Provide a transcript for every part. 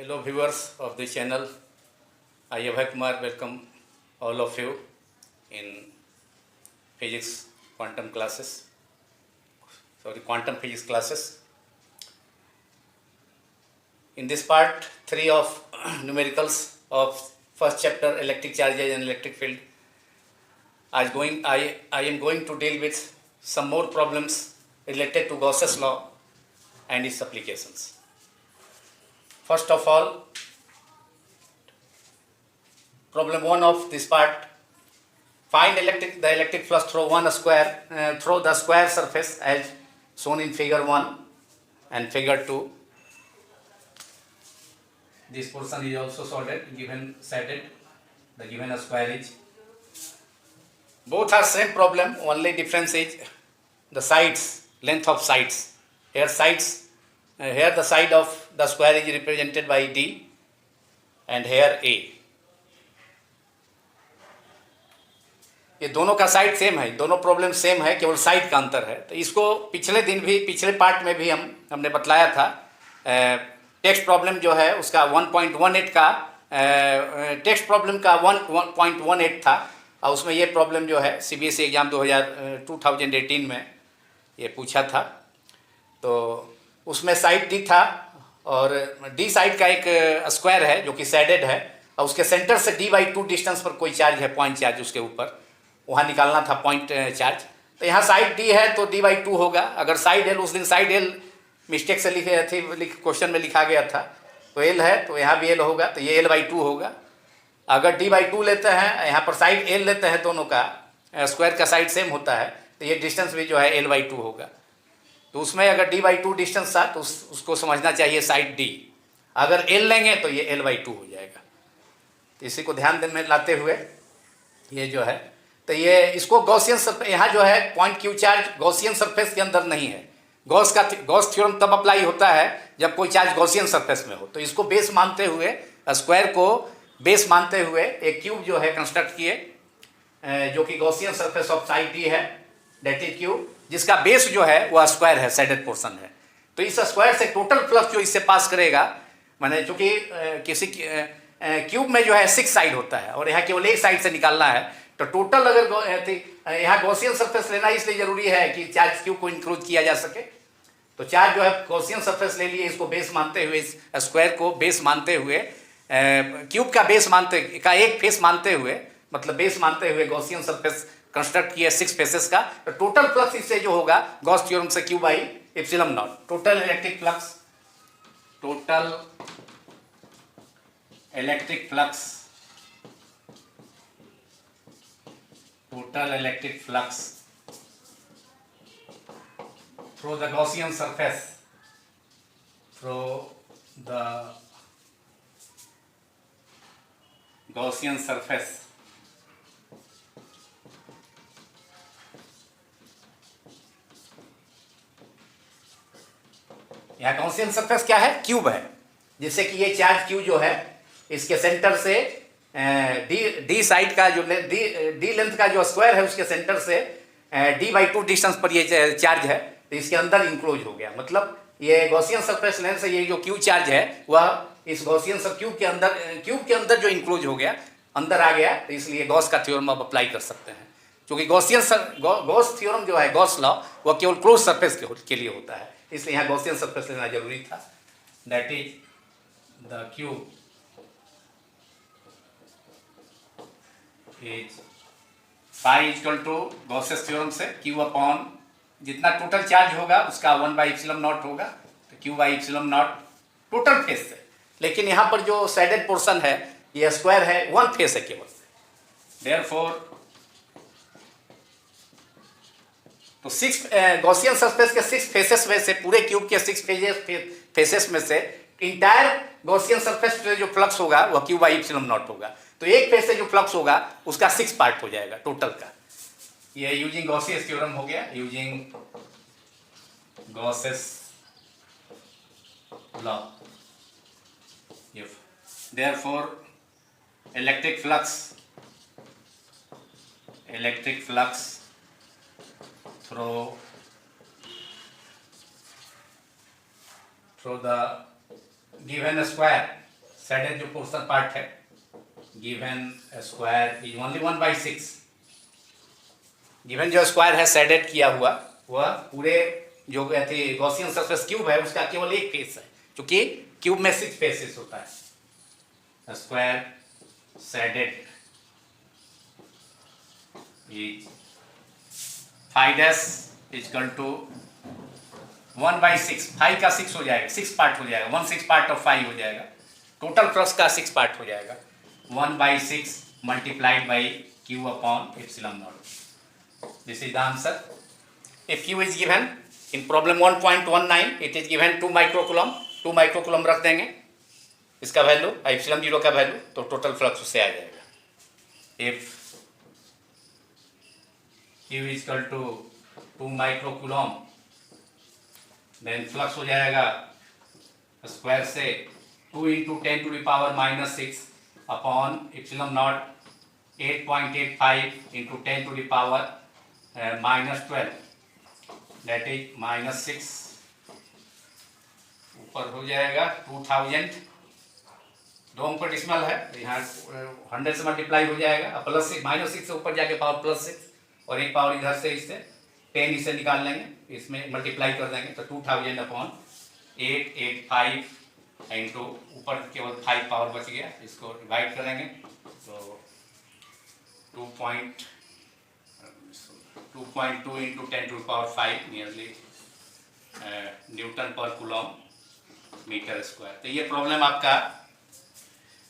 Hello viewers of the channel. I Abhay Kumar welcome all of you in physics quantum physics classes. In this part 3 of numericals of first chapter electric charges and electric field, I am going to deal with some more problems related to Gauss's law and its applications. First of all, problem 1 of this part, find the electric flux through through the square surface as shown in figure 1 and figure 2. This portion is also solid, shaded, the given square is. Both are same problem, only difference is the sides, length of sides. Here the side of the square is represented by D and here A. ये दोनों का side same है, दोनों problem same है, केवल side का अंतर है. तो इसको पिछले पार्ट में भी हमने बतलाया था. टेक्स्ट प्रॉब्लम जो है उसका 1.18 का टेक्स्ट प्रॉब्लम का 1.18 था और उसमें ये प्रॉब्लम जो है CBSE एग्जाम 2018 में ये पूछा था. तो उसमें साइड डी था और डी साइड का एक स्क्वायर है जो कि सैडेड है और उसके सेंटर से D/2 डिस्टेंस पर कोई चार्ज है, पॉइंट चार्ज उसके ऊपर, वहाँ निकालना था पॉइंट चार्ज. तो यहाँ साइड डी है तो D/2 होगा. अगर साइड एल, उस दिन साइड एल मिस्टेक से क्वेश्चन में लिखा गया था, तो एल है तो यहाँ भी एल होगा, तो ये L/2 होगा. अगर D/2 लेते हैं, यहाँ पर साइड एल लेते हैं, दोनों का स्क्वायर का साइड सेम होता है, तो ये डिस्टेंस भी जो है L/2 होगा. तो उसमें अगर D/2 डिस्टेंस था तो उसको समझना चाहिए साइड डी. अगर एल लेंगे तो ये L/2 हो जाएगा. तो इसी को ध्यान में लाते हुए ये जो है, तो ये इसको गॉसियन सरफेस, यहाँ जो है point Q charge Gaussian surface के अंदर नहीं है. गॉस थ्योरम तब अप्लाई होता है जब कोई चार्ज गॉसियन सरफेस में हो. तो इसको बेस मानते हुए, स्क्वायर को बेस मानते हुए एक क्यूब जो है कंस्ट्रक्ट किए, जो कि Gaussian surface of side D है, दैट इज क्यूब, जिसका बेस जो है वह स्क्वायर है, सैडेड पोर्शन है. तो इस स्क्वायर से टोटल फ्लक्स जो इससे पास करेगा, माने चूंकि किसी क्यूब में जो है 6 साइड होता है और यहाँ केवल एक साइड से निकालना है, तो टोटल अगर यहाँ गॉसियन सरफेस लेना इसलिए जरूरी है कि चार्ज क्यूब को इंक्लूड किया जा सके. तो चार्ज जो है गॉसियन सरफेस ले लिए, इसको बेस मानते हुए, इस स्क्वायर को बेस मानते हुए, क्यूब का बेस एक फेस मानते हुए, मतलब बेस मानते हुए गॉसियन सरफेस कंस्ट्रक्ट किया 6 फेसेस का. तो टोटल फ्लक्स इससे जो होगा गॉस थ्योरम से Q/ε0, total electric flux through the Gaussian surface यहाँ गॉसियन सरफेस क्या है? क्यूब है, जिससे कि ये चार्ज क्यू जो है इसके सेंटर से डी साइड का जो डी लेंथ का जो स्क्वायर है उसके सेंटर से D/2 डिस्टेंस पर ये चार्ज है, तो इसके अंदर इंक्लोज हो गया. मतलब ये गॉसियन सरफेस लेंथ से ये जो क्यू चार्ज है वह इस गॉसियन सब क्यूब के अंदर जो इंक्लोज हो गया, अंदर आ गया. तो इसलिए गॉस का थ्योरम अब अप्लाई कर सकते हैं, क्योंकि गॉस थ्योरम जो है, गॉस लॉ, वह केवल क्लोज सरफेस के लिए होता है. इसलिए यहाँ गॉसियन सरफेस लेना जरूरी था. That is the cube is pi equal to Gauss's theorem से Q/, जितना टोटल चार्ज होगा उसका 1/ε0 होगा, तो Q/ε0 टोटल फेस से. लेकिन यहाँ पर जो सैडेड पोर्शन है, ये स्क्वायर है, 1 फेस है केवल. देयरफॉर तो 6 गॉसियन सरफेस के 6 फेसेस में से, पूरे क्यूब के 6 फेसेस में से इंटायर गॉसियन सरफेस पे जो फ्लक्स होगा वह Q/ε0 होगा. तो एक फेस से जो फ्लक्स होगा उसका 6 पार्ट हो जाएगा टोटल का. ये यूजिंग गॉसियस थ्योरम हो गया, using Gauss's law. Therefore electric flux through the given square shaded जो पोर्शन पार्ट है, given square is only 1/6। Given जो स्क्वायर है शेडेड किया हुआ, वह पूरे जो गॉसियन सरफेस क्यूब है उसका केवल एक फेस है, क्योंकि क्यूब में 6 फेसेस होता है। Square shaded is phi dash equal to 1/6। Phi का 6 हो जाएगा, 6 पार्ट हो जाएगा, 1/6 पार्ट ऑफ फाई हो जाएगा, टोटल फ्लक्स का 6 पार्ट हो जाएगा। 1/6 multiplied by Q upon epsilon not. This is the answer. If Q is given in problem 1.19, it is given 2 microcoulomb. 2 microcoulomb रख देंगे इसका वैल्यू, एप्सिलॉन 0 का वैल्यू, तो टोटल फ्लक्स उससे आ जाएगा। If Q is equal to 2 microcoulomb, then flux हो जाएगा स्क्वायर से 2 × 10⁻⁻6 upon epsilon naught 8.85 × 10⁻⁻12, that is -6। ऊपर हो जाएगा 2000, 2 अंक पर डिसिमल है, यहाँ 100 से मल्टीप्लाई हो जाएगा, प्लस -6 से ऊपर जाके पावर +6, और एक पावर इधर से इससे 10 इसे निकाल लेंगे, इसमें मल्टीप्लाई कर देंगे, तो 2000 अपॉन 885 इंटू ऊपर केवल 5 पावर बच गया, इसको डिवाइड करेंगे तो 2.2 इंटू 10⁵ नियरली न्यूटन पर कूलम मीटर स्क्वायर। तो ये प्रॉब्लम आपका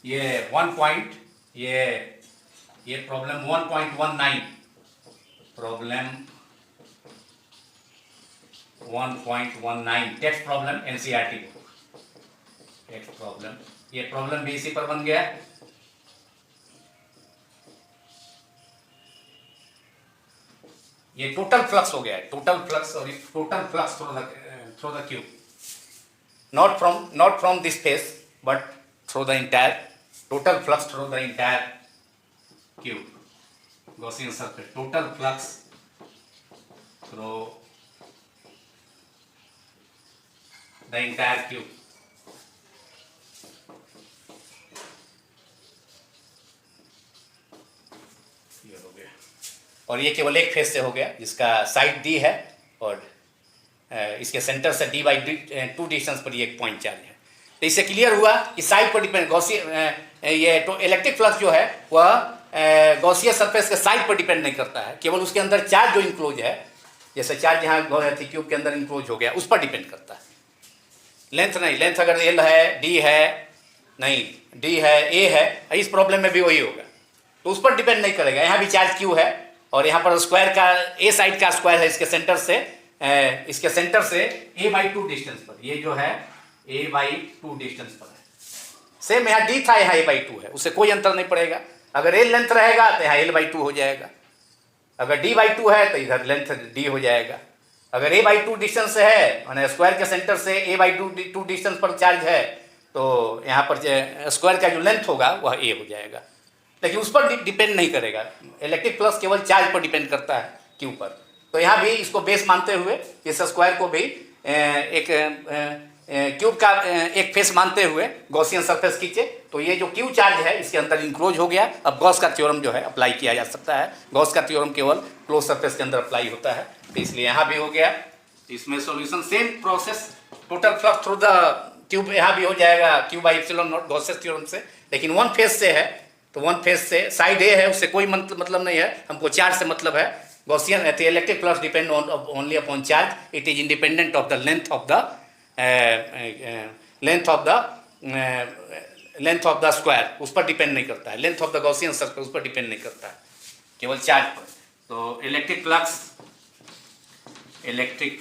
ये problem 1.19, problem 1.19 text problem NCERT book, text problem. ये प्रॉब्लम भी इसी पर बन गया। ये टोटल फ्लक्स हो गया है, टोटल फ्लक्स, और total flux through the cube, not from this face but through the entire, total flux through the entire cube, Gaussian surface, total flux through the entire cube। ये हो गया, और ये केवल एक फेस से हो गया जिसका साइड डी है, और इसके सेंटर से d/2 डिस्टेंस पर ये एक पॉइंट चार्ज है। तो इससे क्लियर हुआ कि साइड पर डिपेंड, ये तो इलेक्ट्रिक फ्लक्स जो है वह गॉसियन सरफेस के साइड पर डिपेंड नहीं करता है, केवल उसके अंदर चार्ज जो इंक्लोज है, जैसे चार्ज यहाँ क्यूब के अंदर इंक्लोज हो गया, उस पर डिपेंड करता है। लेंथ नहीं, लेंथ अगर एल है, डी है, नहीं डी है, ए है, इस प्रॉब्लम में भी वही होगा, तो उस पर डिपेंड नहीं करेगा। यहाँ भी चार्ज क्यू है, और यहाँ पर स्क्वायर का ए साइड का स्क्वायर है इसके सेंटर से a/2 डिस्टेंस पर, ये जो है a/2 डिस्टेंस पर है। सेम यहाँ d था, यहाँ a/2 है, उससे कोई अंतर नहीं पड़ेगा। अगर a लेंथ रहेगा तो यहाँ l/2 हो जाएगा, अगर d/2 है तो इधर लेंथ d हो जाएगा। अगर a/2 डिस्टेंस है, माने स्क्वायर के सेंटर से a/2 डिस्टेंस पर चार्ज है, तो यहाँ पर स्क्वायर का जो लेंथ होगा वह a हो जाएगा, लेकिन उस पर डिपेंड नहीं करेगा। इलेक्ट्रिक फ्लक्स केवल चार्ज पर डिपेंड करता है, क्यू पर। तो यहाँ भी इसको बेस मानते हुए इस स्क्वायर को भी एक क्यूब का एक फेस मानते हुए गॉसियन सरफेस खींचे, तो ये जो क्यू चार्ज है इसके अंदर इंक्लोज हो गया। अब गॉस का थ्योरम जो है अप्लाई किया जा सकता है, गॉस का थ्योरम केवल क्लोज सरफेस के अंदर अप्लाई होता है, तो इसलिए यहाँ भी हो गया। इसमें solution same process, total flux through the cube, यहाँ भी हो जाएगा Q/ε0 गॉसेस थ्योरम से, लेकिन वन फेस से है, तो वन फेस से साइड ए है, उससे कोई मतलब नहीं है, हमको चार्ज से मतलब है। Gaussian electric flux depend only upon charge. It is independent of the length of the square, उस पर डिपेंड नहीं करता है। Length of the Gaussian circle उस पर डिपेंड नहीं करता है, केवल चार्ज पर। तो electric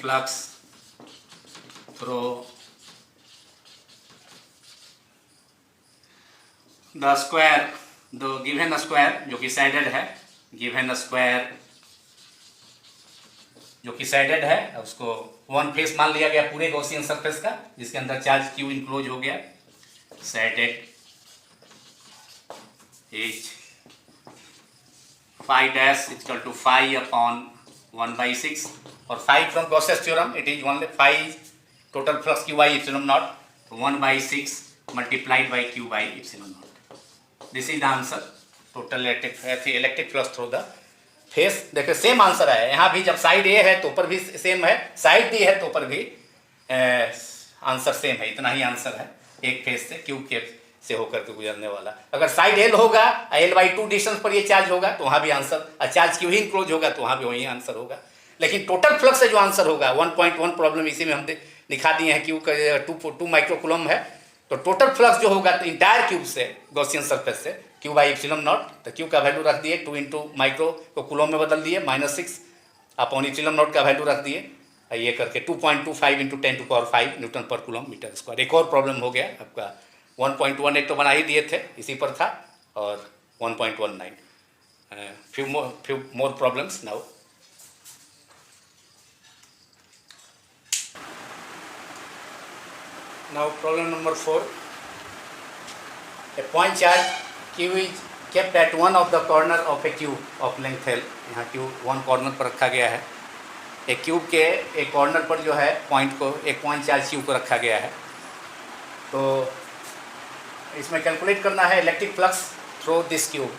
flux through the square, the given square जो कि साइडेड है, गिवन स्क्वायर जो कि साइडेड है, उसको वन फेस मान लिया गया पूरे गॉसियन सरफेस का, जिसके अंदर चार्ज क्यू इंक्लोज हो गया। Sided is phi dash equal to phi upon 1/6, और phi from Gauss's theorem it is only phi total flux Q/ε0, 1/6 multiplied by Q by epsilon naught. This is the answer. Total electric flux through the face. देखो same answer है यहाँ भी, जब side ए है तो ऊपर भी सेम है, साइड डी है तो ऊपर भी आंसर सेम है. इतना ही आंसर है एक फेस से क्यूब के से होकर के गुजरने वाला. अगर साइड एल होगा, L/2 डिस्टेंस पर ये चार्ज होगा तो वहाँ भी आंसर, और चार्ज क्यू ही इंक्लोज होगा तो वहाँ भी वही आंसर होगा. लेकिन टोटल फ्लक्स से जो आंसर होगा 1.1 प्रॉब्लम इसी में हम दिखा दिए हैं. क्यू का 2 माइक्रोकूलम है, तो टोटल फ्लक्स जो होगा तो इंटायर क्यूब से, गॉसियन सरफेस से, क्यू बाई एप्सिलॉन नॉट. तो क्यू का वैल्यू रख दिए 2 इंटू माइक्रो को कूलम में बदल दिए, -6 अपॉन एप्सिलॉन नॉट का वैल्यू रख दिए. ये करके 2.25 इंटू 10⁻⁵ न्यूटन पर कूलम मीटर स्क्वायर. एक और प्रॉब्लम हो गया आपका 1.18 तो बना ही दिए थे, इसी पर था, और 1.19. few more problems now. Now problem number 4. A point charge Q is kept at one of the corner of a cube of length L. यहाँ Q one corner पर रखा गया है. एक क्यूब के एक कॉर्नर पर जो है पॉइंट को, एक पॉइंट चार्ज Q को रखा गया है. तो इसमें कैलकुलेट करना है electric flux through this cube.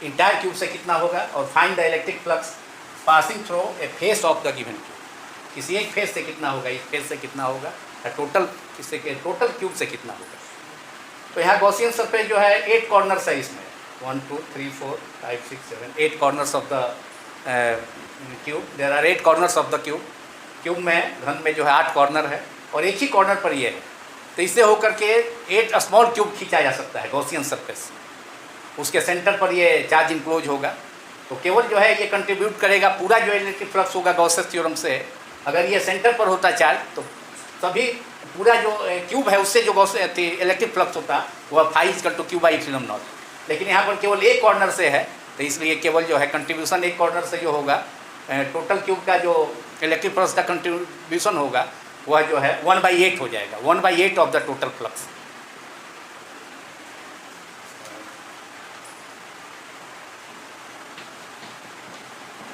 Entire cube से कितना होगा, और find the electric flux passing through a face of the given cube. किसी एक फेस से कितना होगा, इस फेस से कितना होगा, टोटल किससे के टोटल क्यूब से कितना होगा. तो यहाँ गॉसियन सरफेस जो है 8 कॉर्नर्स है इसमें, 1 2 3 4 5 6 7 8 corners of the cube. There are 8 corners of the cube. Cube में, घन में जो है 8 कॉर्नर है, और एक ही कॉर्नर पर ये है. तो इससे होकर के 8 स्मॉल क्यूब खींचा जा सकता है गॉसियन सरफेस. उसके सेंटर पर ये चार्ज इंक्लोज होगा. तो केवल जो है ये कंट्रीब्यूट करेगा, पूरा जो इलेक्ट्रिक फ्लक्स होगा गॉसेस थ्योरम से, अगर ये सेंटर पर होता चार्ज तो सभी पूरा जो क्यूब है उससे जो इलेक्ट्रिक फ्लक्स होता वह φ=Q/ε0. लेकिन यहाँ पर केवल एक कॉर्नर से है, तो इसलिए केवल जो है कंट्रीब्यूशन एक कॉर्नर से जो होगा, टोटल क्यूब का जो इलेक्ट्रिक फ्लक्स का कंट्रीब्यूशन होगा वह जो है 1/8 हो जाएगा, 1/8 ऑफ द टोटल फ्लक्स.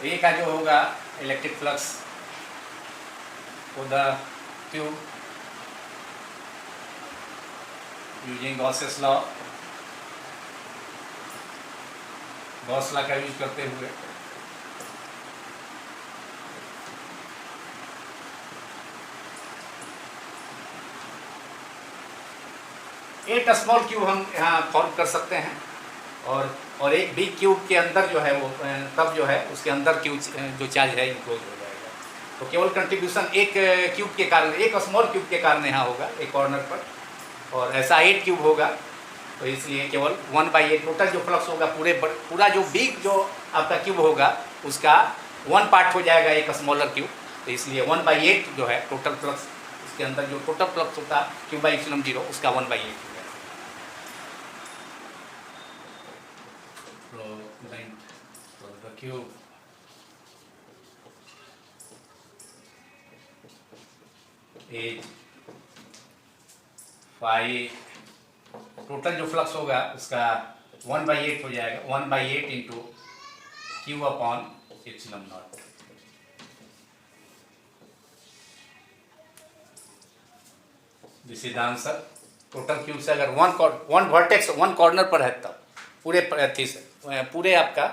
ए का जो होगा electric flux for the cube using Gauss's law, Gauss law का यूज करते हुए, एक स्मॉल क्यूब हम यहाँ फॉर्म कर सकते हैं, और एक बिग क्यूब के अंदर जो है वो तब जो है उसके अंदर क्यूब जो चार्ज है इंक्लोज हो जाएगा. तो केवल कंट्रीब्यूशन एक क्यूब के कारण, एक स्मॉल क्यूब के कारण यहाँ होगा एक कॉर्नर पर, और ऐसा 8 क्यूब होगा. तो इसलिए केवल 1/8 टोटल जो फ्लक्स होगा, पूरा जो बिग जो आपका क्यूब होगा उसका 1 पार्ट हो जाएगा एक स्मॉलर क्यूब. तो इसलिए 1/8 जो है टोटल फ्लक्स, उसके अंदर जो टोटल फ्लक्स होता है Q/ε0 उसका 1/8 हो जाएगा. क्यूब एज फाई, टोटल जो फ्लक्स होगा उसका 1/8 हो जाएगा, 1/8 into Q/ε0. This is the answer. Total cube से अगर वन वर्टेक्स वन कॉर्नर पर है तब पूरे आपका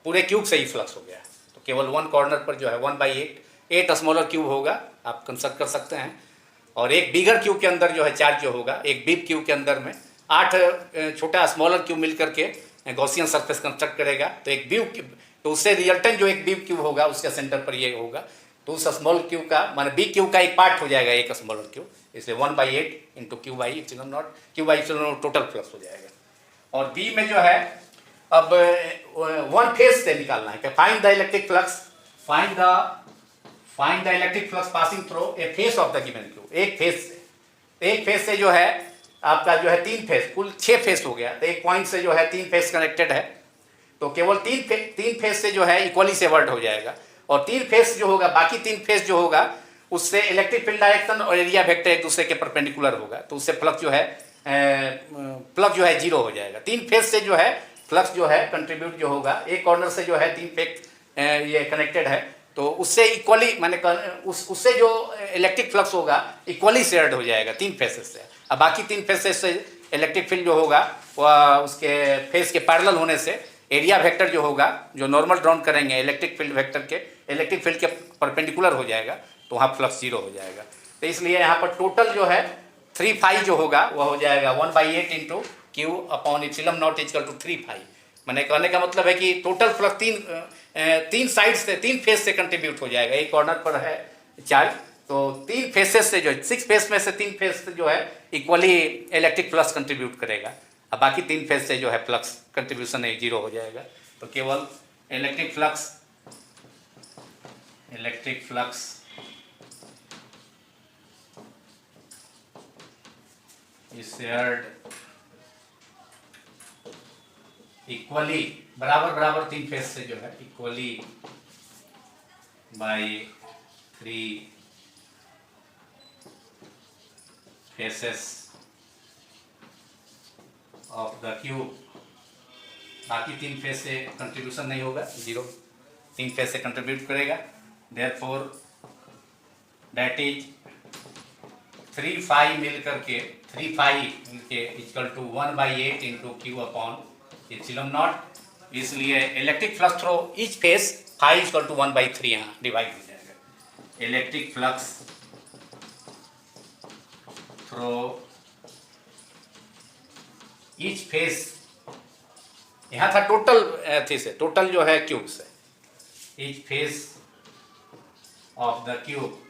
पूरे क्यूब से ही फ्लक्स हो गया. तो केवल वन कॉर्नर पर जो है 1/8 स्मॉलर क्यूब होगा, आप कंस्ट्रक्ट कर सकते हैं. और एक बिगर क्यूब के अंदर जो है चार्ज जो होगा, एक बिग क्यूब के अंदर में 8 छोटा स्मॉलर क्यूब मिल करके गॉसियन सरफेस कंस्ट्रक्ट करेगा. तो एक बिग क्यूब, तो उससे रिजल्टेंट जो एक बिग क्यूब होगा उसके सेंटर पर ये होगा. तो उस स्मॉल क्यूब का माने बिग क्यूब का एक पार्ट हो जाएगा एक स्मॉलर क्यूब, इसलिए 1/8 into Q/ε0, Q/ε0 total flux हो जाएगा. और बी में जो है अब वन फेज से निकालना है. Find the electric flux, find the electric flux passing through a face of the given cube. एक फेज से जो है आपका जो है 3 फेज, कुल 6 फेज हो गया. तो एक पॉइंट से जो है 3 फेज कनेक्टेड है, तो केवल 3 फेज से जो है इक्वली सेवर्ड हो जाएगा. और 3 फेज जो होगा, बाकी 3 फेज जो होगा उससे इलेक्ट्रिक फील्ड डायरेक्शन और एरिया वेक्टर एक दूसरे के परपेंडिकुलर होगा. तो उससे फ्लक्स जो है 0 हो जाएगा. 3 फेज से जो है फ्लक्स जो है कंट्रीब्यूट जो होगा, एक कॉर्नर से जो है 3 फेज ये कनेक्टेड है, तो उससे इक्वली मैंने उससे जो इलेक्ट्रिक फ्लक्स होगा इक्वली शेयर्ड हो जाएगा 3 फेसेस से। अब बाकी 3 फेसेस से इलेक्ट्रिक फील्ड जो होगा वह उसके फेस के पैरेलल होने से एरिया वेक्टर जो होगा, जो नॉर्मल ड्रॉन करेंगे इलेक्ट्रिक फील्ड वेक्टर के, इलेक्ट्रिक फील्ड के परपेंडिकुलर हो जाएगा, तो वहाँ फ्लक्स 0 हो जाएगा। तो इसलिए यहाँ पर टोटल जो है 3 फाई जो होगा वह हो जाएगा 1/8 into Q upon epsilon naught equal to 3 phi. मैंने कहने का मतलब है कि टोटल फ्लक्स तीन साइड से, 3 फेस से कंट्रीब्यूट हो जाएगा। एक कॉर्नर पर है चार्ज, तो 3 फेसेस से जो है 6 फेस में से 3 फेस से जो है इक्वली इलेक्ट्रिक फ्लक्स कंट्रीब्यूट करेगा। अब बाकी 3 फेस से जो है फ्लक्स कंट्रीब्यूशन 0 हो जाएगा। तो केवल electric flux is shared equally, बराबर 3 फेस से जो है equally by 3 faces of the cube. बाकी 3 फेस से कंट्रीब्यूशन नहीं होगा, 0। 3 फेस से कंट्रीब्यूट करेगा, देयरफॉर दैट इज 3 फाई मिल करके equal to 1/8 into Q upon epsilon naught. इसलिए electric flux through each face phi equal to 1/3 यहाँ डिवाइड हो जाएगा। Electric flux through each face, यहाँ था टोटल थी से, टोटल जो है क्यूब से, each face of the cube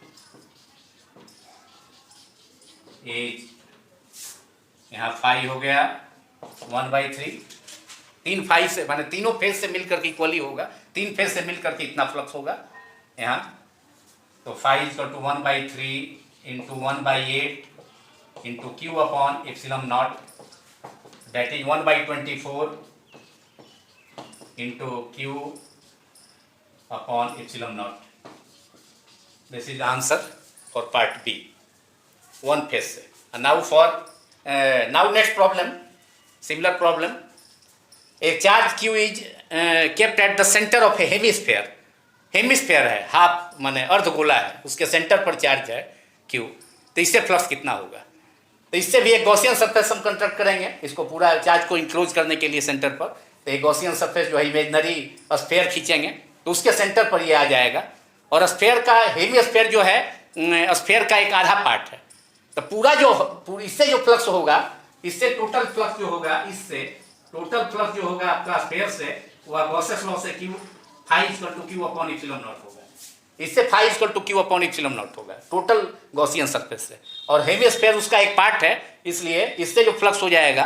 is, यहाँ फाई हो गया 1/3। 3 फाई से माने तीनों फेस से मिलकर के इक्वली होगा, 3 फेस से मिलकर के इतना फ्लक्स होगा यहाँ। तो phi equal to 1/3 into 1/8 into Q upon epsilon naught, that is 1/24 into q upon epsilon naught. This is the answer for part B, one phase. And now for now next problem, similar problem. A charge q is kept at the center of a hemisphere. Hemisphere है, half माने अर्धगोला है, उसके centre पर charge है q। तो इससे flux कितना होगा? तो इससे भी एक गॉसियन सरफेस हम कंस्ट्रक्ट करेंगे, इसको पूरा चार्ज को इंक्लोज करने के लिए सेंटर पर। तो एक गॉसियन सरफेस जो है इमेजनरी स्फेयर खींचेंगे तो उसके सेंटर पर ये आ जाएगा। और स्फेयर का हेमिस्फेयर जो है स्फेयर का एक आधा पार्ट है। तो पूरा इससे जो फ्लक्स होगा, इससे टोटल फ्लक्स जो होगा, इससे टोटल फ्लक्स जो होगा आपका स्फेयर से, वह गॉसेस लॉ से Q phi equal to Q upon epsilon naught होगा। इससे phi equal to Q upon epsilon naught होगा टोटल गॉसियन सरफेस से। और हेमिस्फेयर उसका एक पार्ट है, इसलिए इससे जो फ्लक्स हो जाएगा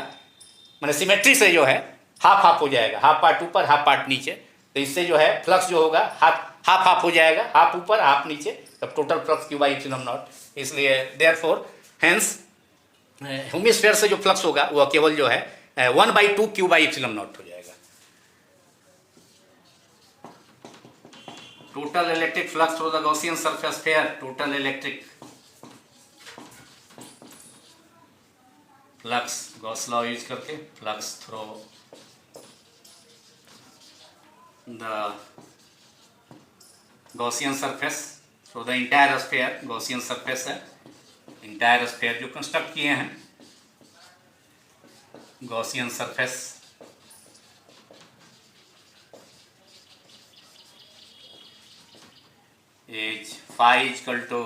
माने सिमेट्री से जो है हाफ हो जाएगा, हाफ पार्ट ऊपर हाफ पार्ट नीचे। तो इससे जो है फ्लक्स जो होगा हाफ हो जाएगा, हाफ ऊपर हाफ नीचे, तब total flux Q by epsilon naught. इसलिए देयरफॉर हेंस हेमिस्फेयर से जो फ्लक्स होगा वह केवल जो है 1/2 क्यू बाई इप्सिलॉन नॉट हो जाएगा। Total electric flux through the Gaussian surface sphere, total electric flux, Gauss law use करके, flux through the Gaussian surface through the entire sphere. Gaussian surface है, इंटायर स्फीयर जो construct किए हैं, Gaussian surface is phi equal to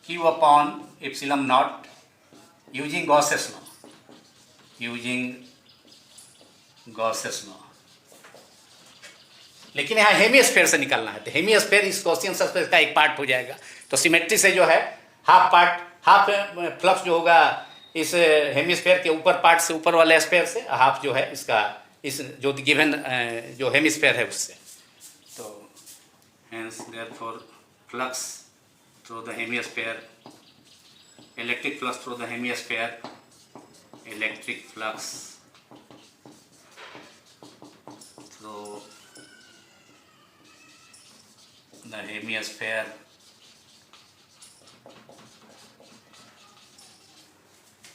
q upon epsilon naught using Gauss's law। लेकिन यहाँ hemisphere से निकालना है, तो हेमिस्फेयर इस गॉसियन सरफेस का एक पार्ट हो जाएगा। तो सिमेट्री से जो है हाफ फ्लक्स जो होगा इस हेमिस्फेयर के ऊपर पार्ट से, ऊपर वाले स्फेयर से, हाफ जो है इसका इस जो गिवन जो हेमिस्फेयर है उससे। तो hence therefore flux through the hemisphere, electric flux through the hemisphere, electric flux through the hemisphere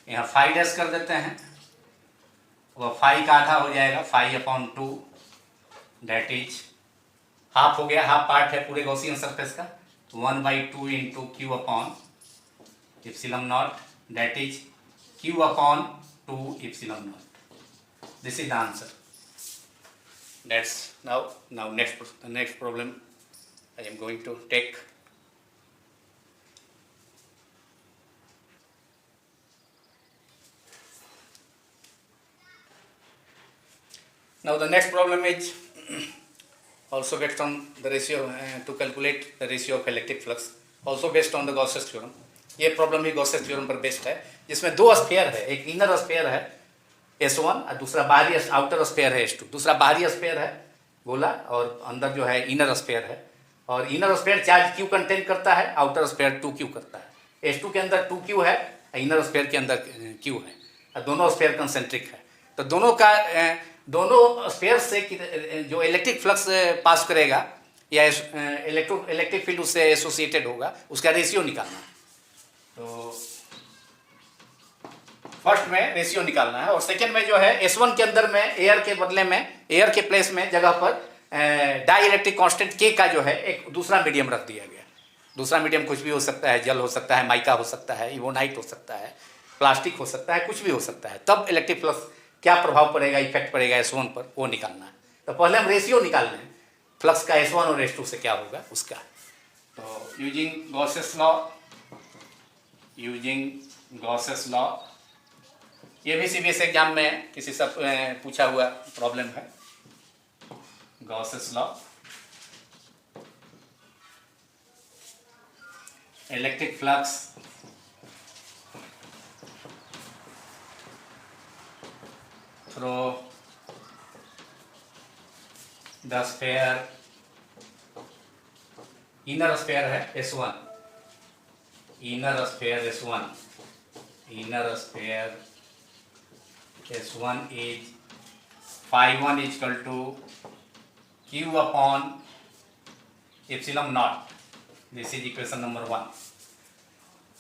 यहाँ फाई डैश कर देते हैं, वह फाई का आधा हो जाएगा, phi upon 2 that is half हो गया, हाफ पार्ट है पूरे गॉसियन सरफेस का, 1/2 into Q upon epsilon naught, that is Q upon 2 epsilon not. This is the answer. That's now next problem I am going to take. Now the next problem is also based on the ratio to calculate the ratio of electric flux, also based on the Gauss's theorem. ये problem भी Gauss's theorem पर based है, जिसमें दो sphere है, एक inner sphere है S1 और दूसरा बाहरी आउटर स्फीयर है S2. दूसरा बाहरी स्फीयर है गोला और अंदर जो है इनर स्फीयर है, और inner sphere charge Q contain करता है, आउटर स्फीयर 2Q करता है. S2 के अंदर 2Q है, इनर स्फीयर के अंदर Q है, और दोनों स्फीयर कंसेंट्रिक है. तो दोनों स्फीयर से जो इलेक्ट्रिक फ्लक्स पास करेगा या इलेक्ट्रिक फील्ड उससे एसोसिएटेड होगा, उसका रेशियो निकालना है. तो फर्स्ट में रेशियो निकालना है, और सेकेंड में जो है S1 के अंदर में एयर के बदले में, एयर के प्लेस में जगह पर डाई इलेक्ट्रिक कॉन्स्टेंट K का जो है एक दूसरा मीडियम रख दिया गया. दूसरा मीडियम कुछ भी हो सकता है, जल हो सकता है, माइका हो सकता है, इवोनाइट हो सकता है, प्लास्टिक हो सकता है, कुछ भी हो सकता है. तब इलेक्ट्रिक फ्लक्स क्या प्रभाव पड़ेगा, इफेक्ट पड़ेगा S1 पर, वो निकालना है. तो पहले हम रेशियो निकाल लें फ्लक्स का S1 और S2 से क्या होगा उसका. तो यूजिंग गॉसेस लॉ, ये भी CBSE एग्जाम में किसी से पूछा हुआ प्रॉब्लम है. Gauss's law, electric flux through the sphere, inner sphere है S1, inner sphere S1, inner sphere S1 is phi1 is equal to Q upon epsilon naught. This is equation number 1.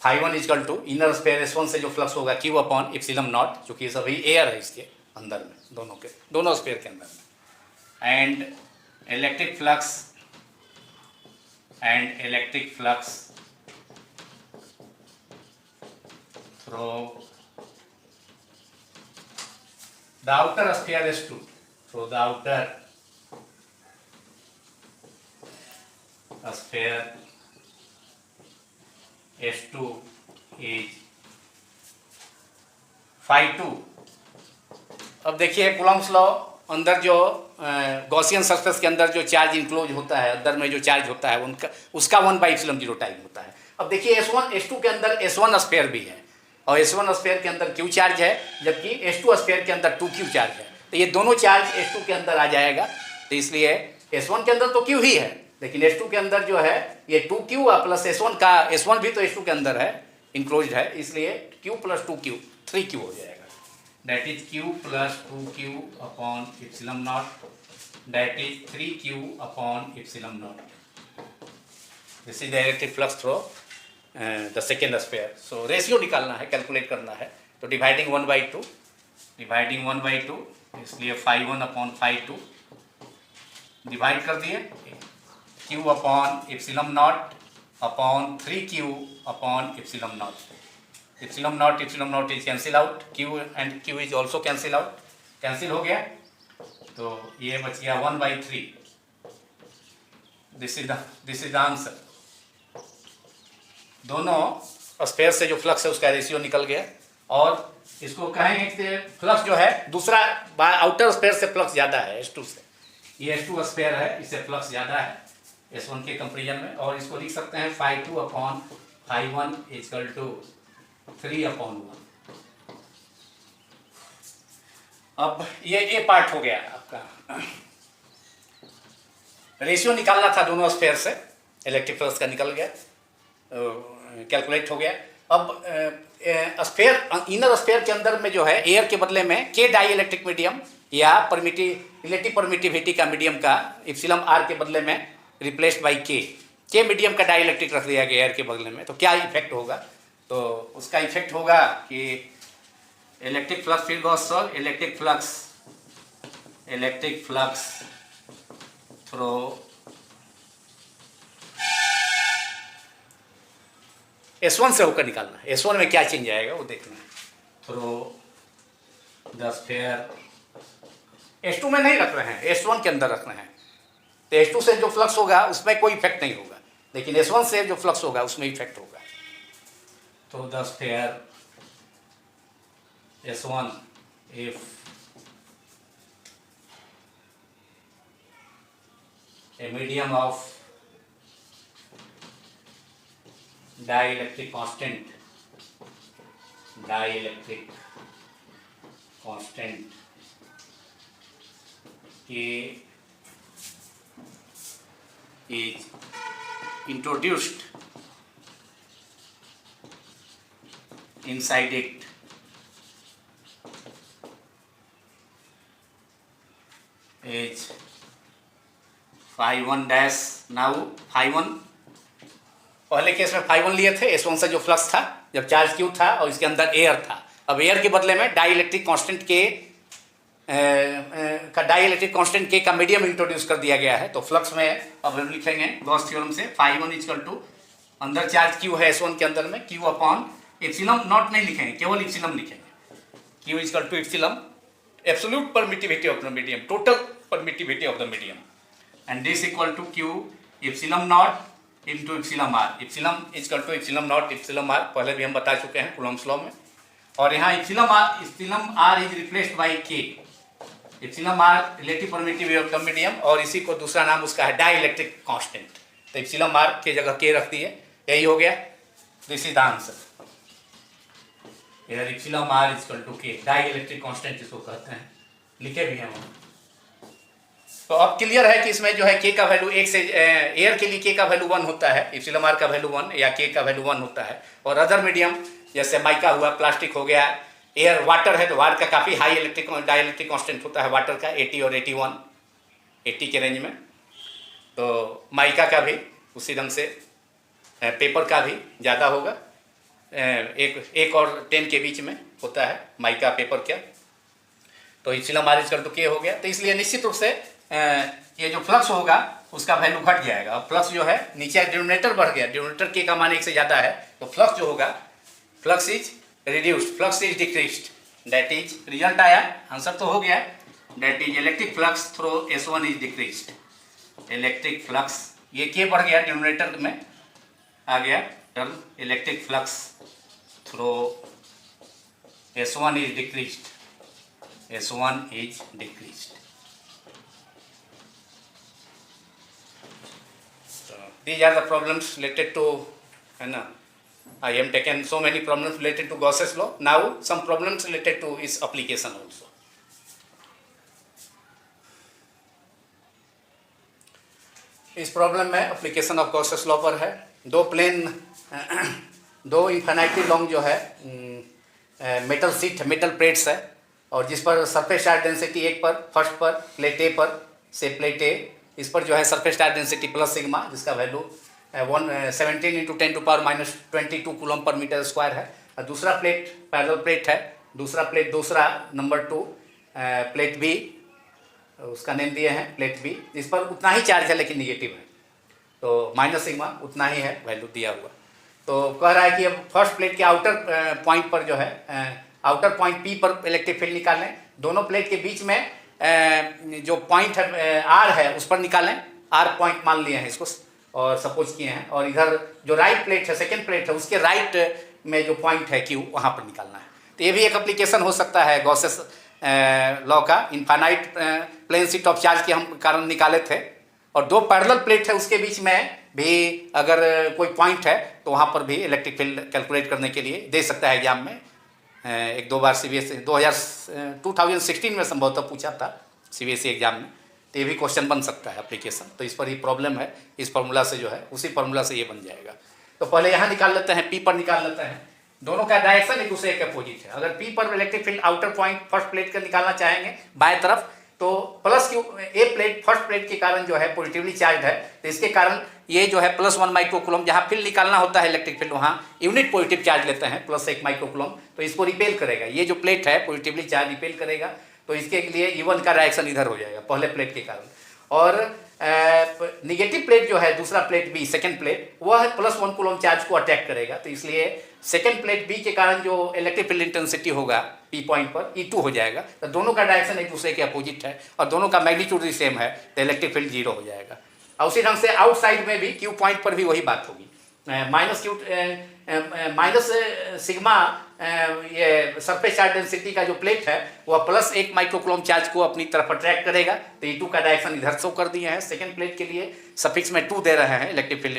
phi1 is equal to inner sphere S1 से जो flux होगा Q upon epsilon not, चूँकि सभी air है इसके अंदर में, दोनों स्फीयर के अंदर में, and electric flux through the outer sphere S2, so the outer sphere S2 is phi2. अब देखिए कूलम्ब्स लॉ, अंदर जो गॉसियन सरफेस के अंदर जो चार्ज इंक्लोज होता है, अंदर में जो चार्ज होता है उसका 1/ε0 टाइम होता है. अब देखिए S2 के अंदर S1 स्फीयर भी है, और S1 स्फीयर के अंदर Q चार्ज है, जबकि S2 स्फीयर के अंदर 2Q चार्ज है. तो ये दोनों चार्ज S2 के अंदर आ जाएगा. तो इसलिए S1 के अंदर तो Q ही है, लेकिन S2 के अंदर जो है ये 2Q प्लस S1 का, S1 भी तो S2 के अंदर है, इंक्लोज है, इसलिए Q प्लस 2Q 3Q हो जाएगा. That is Q plus 2Q upon epsilon naught, that is 3Q upon epsilon not. This is the electric flux through the second sphere. So ratio निकालना है, calculate करना है. तो dividing 1/2, इसलिए phi1 upon phi2 divide कर दिए, Q upon epsilon not upon 3Q upon epsilon not. Epsilon not is cancel out, Q and Q is also cancel out, cancel हो गया. तो ये बच गया 1/3. This is the answer. दोनों स्फीयर से जो फ्लक्स है उसका रेशियो निकल गया, और इसको कहेंगे कि फ्लक्स जो है दूसरा आउटर स्फीयर से फ्लक्स ज़्यादा है S2 से. ये S2 स्फीयर है, इससे फ्लक्स ज़्यादा है S1 के कंपेरिजन में, और इसको लिख सकते हैं phi2 upon phi1 equal to 3/1. अब ये पार्ट हो गया आपका. रेशियो निकालना था दोनों स्फीयर से, इलेक्ट्रिक फ्लक्स का निकल गया, कैलकुलेट हो गया. अब स्फीयर, इनर स्फीयर के अंदर में जो है एयर के बदले में K डाई इलेक्ट्रिक मीडियम या रिलेटिव परमिटिविटी का मीडियम का एप्सिलॉन R के बदले में रिप्लेस्ड बाई K मीडियम का डाई इलेक्ट्रिक रख दिया गया एयर के बदले में. तो क्या इफेक्ट होगा? तो उसका इफेक्ट होगा कि electric flux field Gauss solve, electric flux through S1 से होकर निकालना है। S1 में क्या चेंज आएगा वो देखना है। थ्रो द स्फीयर, S2 में नहीं रख रहे हैं, S1 के अंदर रख रहे हैं। तो S2 से जो फ्लक्स होगा उसमें कोई इफेक्ट नहीं होगा, लेकिन S1 से जो फ्लक्स होगा उसमें इफेक्ट होगा। तो the sphere S1 if a medium of dielectric constant K is introduced inside it is phi1 dash। Now phi1, पहले केस में phi1 लिए थे, S1 से जो फ्लक्स था जब चार्ज Q था और इसके अंदर एयर था। अब एयर के बदले में डाइलेक्ट्रिक कांस्टेंट K का मीडियम इंट्रोड्यूस कर दिया गया है। तो फ्लक्स में अब हम लिखेंगे गॉस थ्योरम से phi1 इक्वल टू, अंदर चार्ज Q है S1 के अंदर में, Q अपॉन एप्सिलॉन नॉट नहीं लिखेंगे, केवल एप्सिलॉन लिखेंगे। Q equal to epsilon absolute permittivity of the medium, total permittivity of the medium, and this equal to Q epsilon naught into epsilon r। epsilon equal to epsilon naught epsilon r पहले भी हम बता चुके हैं Coulomb's law में। और यहाँ epsilon r is replaced by K। epsilon r relative permittivity of the medium, और इसी को दूसरा नाम उसका है डाइलेक्ट्रिक कांस्टेंट। तो epsilon r की जगह K रख दिए, यही हो गया। This is the answer. इधर epsilon r equal to K, dielectric constant जिसको कहते हैं, लिखे भी हैं हम। तो अब क्लियर है कि इसमें जो है K का वैल्यू एक से, एयर के लिए K का वैल्यू 1 होता है, एप्सिलॉन r का वैल्यू 1 या K का वैल्यू 1 होता है। और अदर मीडियम जैसे माइका हुआ, प्लास्टिक हो गया, एयर, वाटर है तो वाटर का काफ़ी हाई डाइलेक्ट्रिक कांस्टेंट होता है वाटर का, 80 और 81, 80 के रेंज में। तो माइका का भी उसी ढंग से, पेपर का भी ज़्यादा होगा, एक और 10 के बीच में होता है माइका पेपर का। तो epsilon r equal to K हो गया। तो इसलिए निश्चित रूप से ये जो फ्लक्स होगा उसका वैल्यू घट जाएगा। अब फ्लक्स जो है नीचे डिनोमिनेटर बढ़ गया, डिनोमिनेटर K का मान 1 से ज़्यादा है, तो फ्लक्स जो होगा, flux is reduced, flux is decreased, that is, result आया, आंसर तो हो गया, that is electric flux through S1 is decreased. Electric flux, ये K बढ़ गया, डिनोमिनेटर में आ गया term, electric flux through S1 is decreased, S1 is decreased। So these are the problems related to, I am taken so many problems related to Gauss's law. Now some problems related to its application also। इस problem में application of Gauss's law पर है। दो infinity long जो है metal seat, metal plates है, और जिस पर सरफेस चार्ज डेंसिटी एक पर, फर्स्ट पर प्लेट ए पर से प्लेट ए, इस पर जो है surface charge density plus sigma, जिसका value 17 × 10⁻22 coulomb per metre square है। और दूसरा प्लेट पैरेलल प्लेट है, दूसरा नंबर 2 प्लेट बी, उसका नेम दिए हैं प्लेट बी, इस पर उतना ही चार्ज है लेकिन निगेटिव है, तो माइनस सिग्मा उतना ही है वैल्यू दिया हुआ। तो कह रहा है कि अब फर्स्ट प्लेट के आउटर पॉइंट पर जो है, आउटर पॉइंट P पर इलेक्ट्रिक फील्ड निकालें, दोनों प्लेट के बीच में जो पॉइंट है R है उस पर निकालें, R पॉइंट मान लिए हैं इसको और सपोज किए हैं, और इधर जो राइट प्लेट है, सेकेंड प्लेट है, उसके राइट में जो पॉइंट है Q, वहाँ पर निकालना है। तो ये भी एक एप्लीकेशन हो सकता है गॉसेस लॉ का। Infinite plane sheet of charge के हम कारण निकाले थे, और दो पैरेलल प्लेट है उसके बीच में भी अगर कोई पॉइंट है तो वहाँ पर भी इलेक्ट्रिक फील्ड कैलकुलेट करने के लिए दे सकता है एग्जाम में। एक दो बार CBSE 2016 में संभवतः पूछा था CBSE एग्जाम में, तो ये भी क्वेश्चन बन सकता है एप्लीकेशन। तो इस पर ही प्रॉब्लम है, इस फार्मूला से जो है उसी फार्मूला से ये बन जाएगा। तो पहले यहाँ निकाल लेते हैं, P पर निकाल लेते हैं, दोनों का डायरेक्शन एक दूसरे के अपोजिट है। अगर P पर electric field outer point first plate का निकालना चाहेंगे बाएं तरफ, तो प्लस Q, ए प्लेट फर्स्ट प्लेट के कारण जो है पॉजिटिवली चार्ज है, तो इसके कारण ये जो है +1 माइक्रोकूलम, जहाँ फील्ड निकालना होता है इलेक्ट्रिक फील्ड, वहाँ यूनिट पॉजिटिव चार्ज लेते हैं +1 माइक्रोकूलम, तो इसको रिपेल करेगा। ये जो प्लेट है पॉजिटिवली चार्ज रिपेल करेगा, तो इसके लिए E1 का डायरेक्शन इधर हो जाएगा पहले प्लेट के कारण। और निगेटिव प्लेट जो है, दूसरा प्लेट बी, सेकंड प्लेट, वह है +1 कूलम चार्ज को अटैक करेगा। तो इसलिए सेकंड प्लेट बी के कारण जो इलेक्ट्रिक फील्ड इंटेंसिटी होगा पी पॉइंट पर E2 हो जाएगा। तो दोनों का डायरेक्शन एक दूसरे के अपोजिट है और दोनों का मैग्नीट्यूड भी सेम है, तो इलेक्ट्रिक फील्ड 0 हो जाएगा। और उसी ढंग से आउटसाइड में भी क्यू पॉइंट पर भी वही बात होगी। माइनस सिग्मा ये सरफेस चार्ज डेंसिटी का जो प्लेट है वह +1 माइक्रोकूलम चार्ज को अपनी तरफ अट्रैक्ट करेगा। तो E2 का डायरेक्शन इधर शो कर दिए हैं। सेकंड प्लेट के लिए सफिक्स में 2 दे रहे हैं इलेक्ट्रिक फील्ड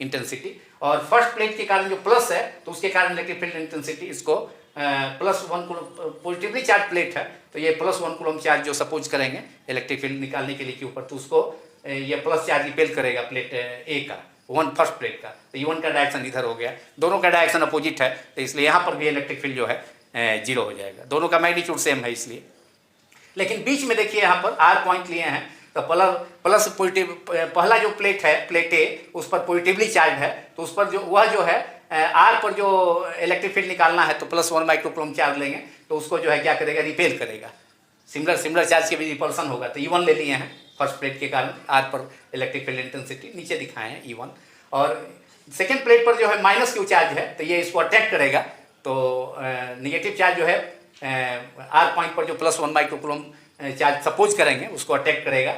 इंटेंसिटी, और फर्स्ट प्लेट के कारण जो प्लस है तो उसके कारण इलेक्ट्रिक फील्ड इंटेंसिटी इसको +1 कूलम, पॉजिटिवली चार्ज प्लेट है तो ये +1 कूलम चार्ज जो सपोज करेंगे इलेक्ट्रिक फील्ड निकालने के लिए के ऊपर, तो उसको ये प्लस चार्ज रिपेल करेगा प्लेट ए का, फर्स्ट प्लेट का। तो E1 का डायरेक्शन इधर हो गया, दोनों का डायरेक्शन अपोजिट है, तो इसलिए यहाँ पर भी इलेक्ट्रिक फील्ड जो है 0 हो जाएगा। दोनों का मैग्नीट्यूड सेम है इसलिए। लेकिन बीच में देखिए यहाँ पर R पॉइंट लिए हैं, तो प्लस पॉजिटिव, पहला जो प्लेट है, प्लेट ए, उस पर पॉजिटिवली चार्ज है, तो उस पर जो वह जो है R पर जो इलेक्ट्रिक फील्ड निकालना है तो +1 माइक्रोकूलम चार्ज लेंगे, तो उसको जो है क्या करेगा, रिपेल करेगा। सिमिलर चार्ज के भी रिपल्सन होगा। तो E1 ले लिए हैं फर्स्ट प्लेट के कारण, R पर इलेक्ट्रिक फील्ड इंटेंसिटी नीचे दिखाए हैं E1, और सेकेंड प्लेट पर जो है -Q चार्ज है, तो ये इसको अटैक करेगा। तो निगेटिव चार्ज जो है R पॉइंट पर जो +1 माइक्रोकूलम चार्ज सपोज करेंगे उसको अटैक करेगा।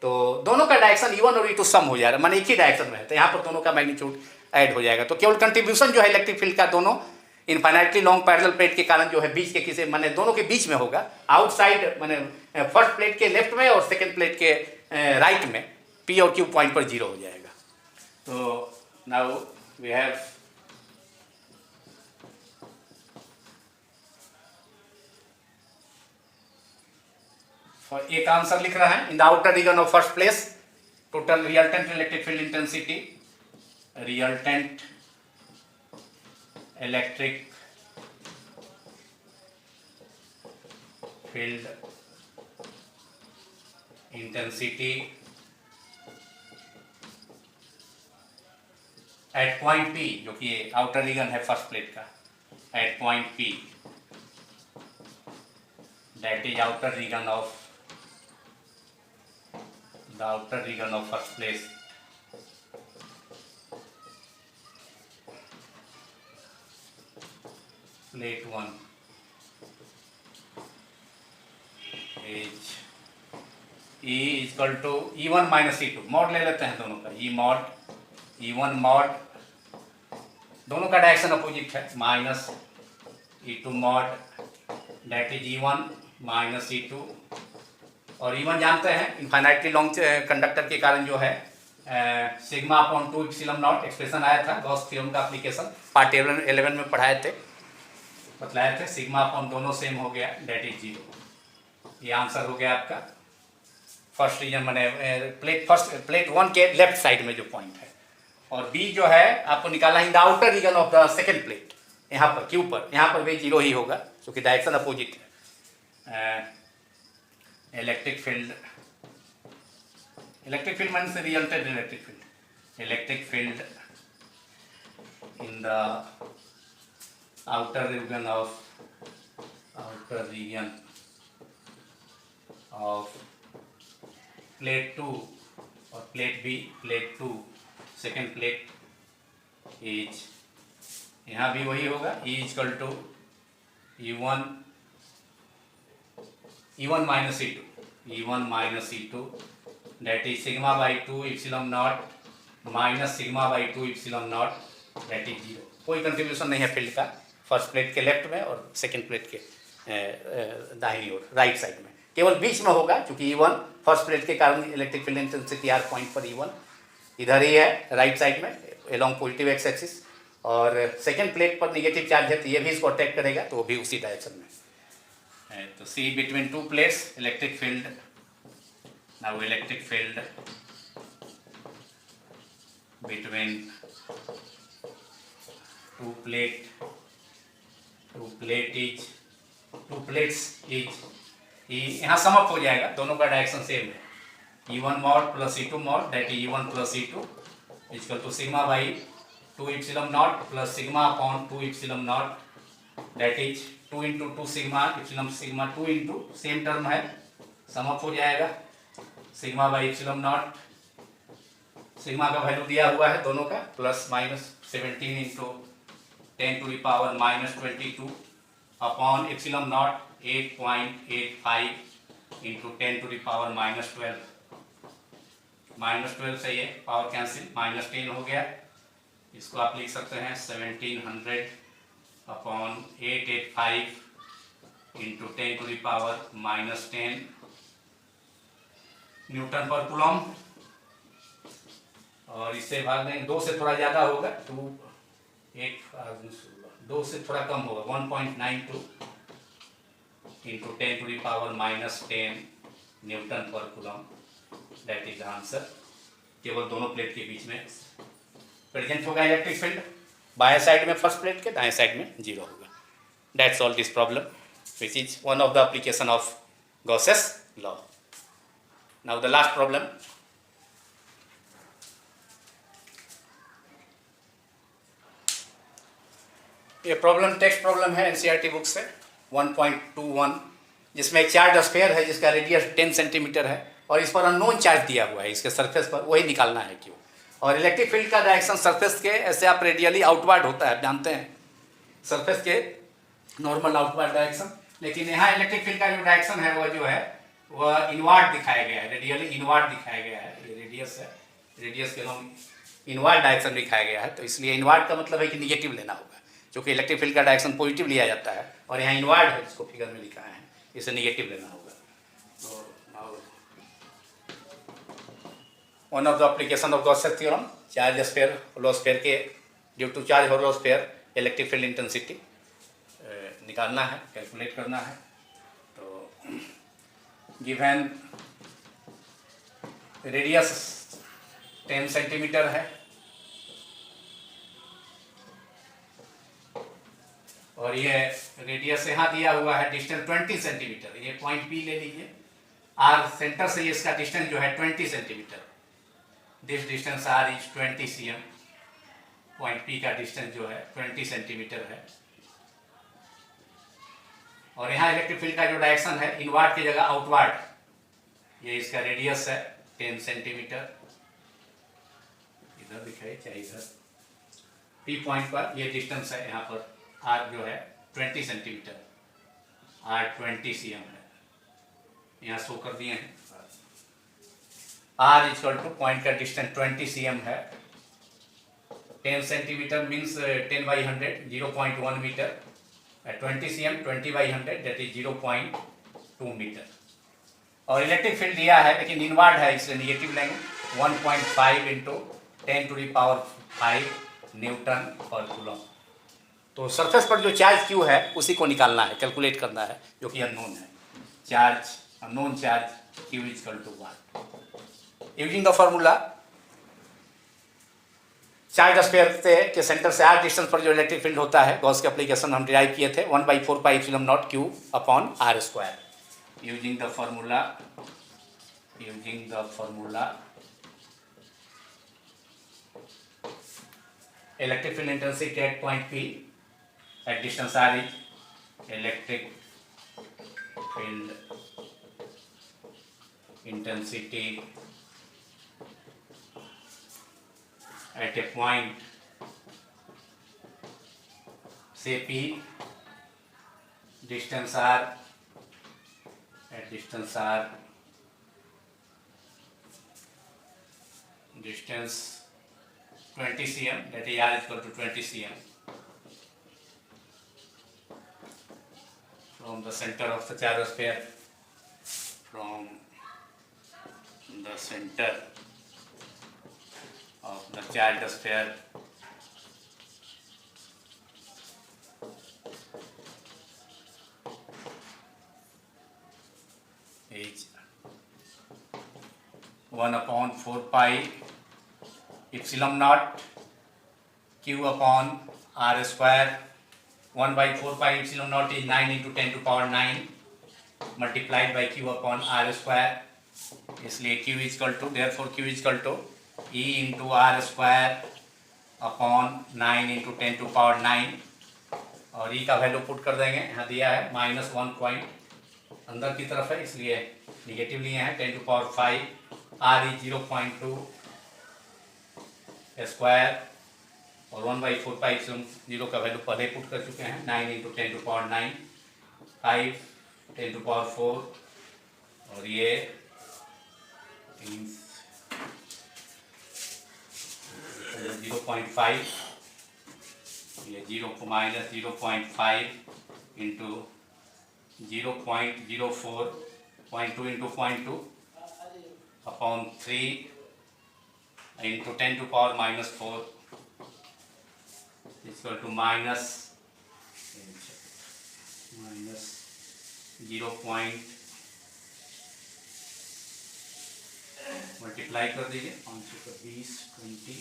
तो दोनों का डायरेक्शन E1 और E2 सम हो जाएगा, माने एक ही डायरेक्शन में है, तो यहाँ पर दोनों का मैग्नीट्यूड ऐड हो जाएगा। तो केवल कंट्रीब्यूशन जो है इलेक्ट्रिक फील्ड का दोनों इनफाइनाइटली लॉन्ग पैरेलल प्लेट के कारण जो है बीच के किसी माने दोनों के बीच में होगा। आउटसाइड माने फर्स्ट प्लेट के लेफ्ट में और सेकंड प्लेट के राइट में P और Q पॉइंट पर 0 हो जाएगा। तो नाउ वी हैव एक आंसर लिख रहा है, in the outer region of first place total resultant electric field intensity, resultant electric field intensity at point P, जो कि आउटर रीजन है फर्स्ट प्लेट का, at point P, that is outer region of the outer region of first place, plate 1 is E equal to E1 minus E2, mod ले लेते हैं दोनों का, E mod E1 mod, दोनों का direction opposite है, minus E2 mod, that is E1 minus E2। और E1 जानते हैं इनफाइनाइटली लॉन्ग कंडक्टर के कारण जो है σ/2 एप्सिलॉन नॉट एक्सप्रेशन आया था, गॉस थ्योरम का एप्लीकेशन पार्ट 11 में पढ़ाए थे, बतलाए थे, σ/ दोनों सेम हो गया, डेट इज 0। ये आंसर हो गया आपका फर्स्ट रीजन, मैंने प्लेट 1 के लेफ्ट साइड में जो पॉइंट है। और B जो है आपको निकाला in the outer region of the second plate, यहाँ पर Q पर, यहाँ पर भी 0 ही होगा क्योंकि डायरेक्शन अपोजिट है। Electric field means resultant electric field in the outer region of plate 2 और plate B, plate 2 second plate is, यहाँ भी वही होगा, E equal to E1 minus E2, that is σ/2 epsilon naught minus σ/2 epsilon naught, that is 0। कोई contribution नहीं है field का first plate के लेफ्ट में और सेकंड प्लेट के दाहिनी ओर राइट साइड में, केवल बीच में होगा क्योंकि E1 फर्स्ट प्लेट के कारण electric field intensity R point पर E1 इधर ही है राइट साइड में एलोंग पॉजिटिव एक्स एक्सिस, और सेकंड प्लेट पर निगेटिव चार्ज है तो ये भी इसको अटैक करेगा, तो वो भी उसी डायरेक्शन में। तो C between two plates electric field, now electric field between two plates is E, यहाँ समअप हो जाएगा, दोनों का डायरेक्शन सेम है, E1 mod plus E2 mod, that is E1 plus E2 equal to σ/2 epsilon naught plus σ/2 epsilon naught, that is 2 × 2 sigma epsilon sigma 2 into same term है, sum up हो जाएगा, sigma by epsilon naught, sigma का value दिया हुआ है दोनों का, plus minus 17 into 10⁻−22 upon epsilon naught 8.85 into 10⁻−12, -12 से ये पावर कैंसिल, -10 हो गया। इसको आप लिख सकते हैं 1700 अपॉन 885 इंटू 10⁻−10 न्यूटन पर कूलम। और इससे भाग देंगे, 2 से थोड़ा ज़्यादा होगा, 2 से थोड़ा कम होगा, 1.92 इंटू 10⁻−10 न्यूटन पर कूलम। That is answer. केवल दोनों प्लेट के बीच में प्रेजेंट होगा इलेक्ट्रिक फील्ड, बाएं साइड में फर्स्ट प्लेट के, दाएं साइड में जीरो होगा। That's all this problem which is one of the application of Gauss's law. Now the last problem. ये प्रॉब्लम टेक्स्ट प्रॉब्लम है एनसीईआरटी बुक से 1.21, जिसमें एक चार्ज स्फीयर है जिसका रेडियस 10 सेंटीमीटर है और इस पर अननोन चार्ज दिया हुआ है इसके सरफेस पर, वही निकालना है क्यों। और इलेक्ट्रिक फील्ड का डायरेक्शन सरफेस के ऐसे आप रेडियली आउटवर्ड होता है, जानते हैं सरफेस के नॉर्मल आउटवर्ड डायरेक्शन, लेकिन यहाँ इलेक्ट्रिक फील्ड का जो डायरेक्शन है वह जो है वह इनवर्ड दिखाया गया है, रेडियली इनवर्ड दिखाया गया है। ये रेडियस है, रेडियस के हम इनवर्ड डायरेक्शन दिखाया गया है, तो इसलिए इनवर्ड का मतलब है कि निगेटिव लेना होगा, क्योंकि इलेक्ट्रिक फील्ड का डायरेक्शन पॉजिटिव लिया जाता है और यहाँ इनवर्ड है जिसको फिगर में लिखा है, इसे निगेटिव लेना होगा। One of the application of Gauss's theorem, charge sphere hollow sphere के due to charge hollow sphere electric field intensity निकालना है, कैलकुलेट करना है। तो गिवन रेडियस 10 सेंटीमीटर है और ये रेडियस यहाँ दिया हुआ है डिस्टेंस 20 सेंटीमीटर, ये पॉइंट पी ले लीजिए, आर सेंटर से इसका डिस्टेंस जो है 20 centimetre, this distance R is 20 cm, point P का डिस्टेंस जो है 20 सेंटीमीटर है। और यहाँ इलेक्ट्रिक फील्ड का जो डायरेक्शन है इनवर्ड की जगह आउटवर्ड, ये इसका रेडियस है 10 सेंटीमीटर, इधर दिखाई चाहे इधर, पी पॉइंट पर ये डिस्टेंस है, यहाँ पर आर जो है 20 सेंटीमीटर, आर 20 cm है, यहाँ शो कर दिए हैं। आर इक्वल टू पॉइंट का डिस्टेंस 20 cm है, 10 centimetre means 10/100 0.1 metre, 20 cm 20/100 that is 0.2 metre. और इलेक्ट्रिक फील्ड दिया है लेकिन इनवर्ड है इसलिए निगेटिव लेंगे, 1.5 इंटू 10⁵ न्यूटन पर कूलम। तो सरफेस पर जो चार्ज क्यू है उसी को निकालना है, कैलकुलेट करना है, जो कि अननोन है। Charge unknown charge Q equal to 1 using the formula, charge sphere के सेंटर से आर डिस्टेंस पर जो इलेक्ट्रिक फील्ड होता है गॉस के एप्लीकेशन हम डिराइव किए थे 1/4πε0 Q upon R square. Using the formula electric field intensity at point P at distance r is electric field intensity at a point say P, distance r, at distance r, distance 20 cm, that is r equal to 20 cm from the center of the charge sphere, from the center of the charge sphere is 1/4πε0 Q upon r square, 1/4πε0 is 9 into 10⁹ multiplied by Q upon r square, इसलिए Q is equal to, therefore Q is equal to E into r square upon 9 into 10⁹, और E का value put कर देंगे, यहाँ दिया है -1 point अंदर की तरफ है इसलिए नेगेटिव लिए हैं 10 to power 5, r is 0.2 square और 1/4 पाई से हम 0 का वैल्यू पहले पुट कर चुके हैं। 9 × 10 to power 9, 5 10 to power 4 और ये 0.5, ये 0 को -0.5 into 0.04 0.2 into 0.2 upon 3 into 10 to power -4 equal to minus 0. Multiply कर दीजिए 500 का 20 20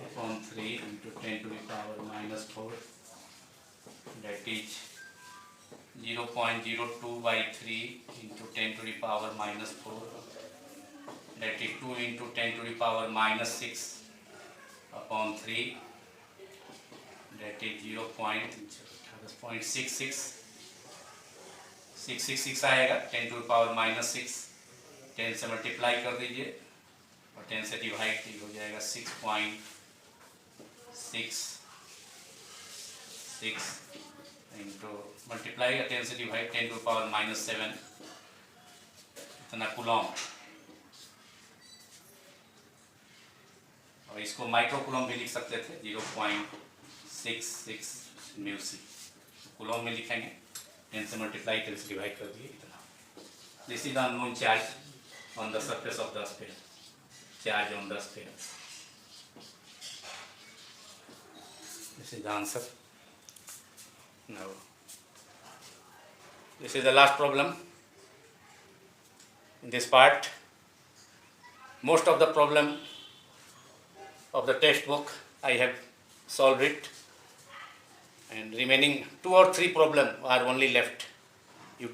अपॉन 3 into 10 to the power -4 that is 0.02/3 into 10 to the power -4 that is 2 into 10 to the power -6 upon 3 that is 0.666 आएगा 10 to the power -6 10 से multiply कर दीजिए और 10 से डिवाइड हो जाएगा 6.66 इंटू मल्टीप्लाई 10 से डिवाइड 10 to the power -7 इतना कूलम। और इसको माइक्रो कूलम भी लिख सकते थे 0.66 म्यूसी कूलम में लिखेंगे 10 से मल्टीप्लाई 10 से डिवाइड कर दिए इतना। This is the unknown charge on the surface of the sphere, charge on the sphere. This is the answer. Now, this is the last problem in this part. Most of the problem of the textbook I have solved it, and remaining 2 or 3 problems are only left. You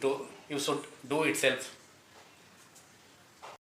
should do itself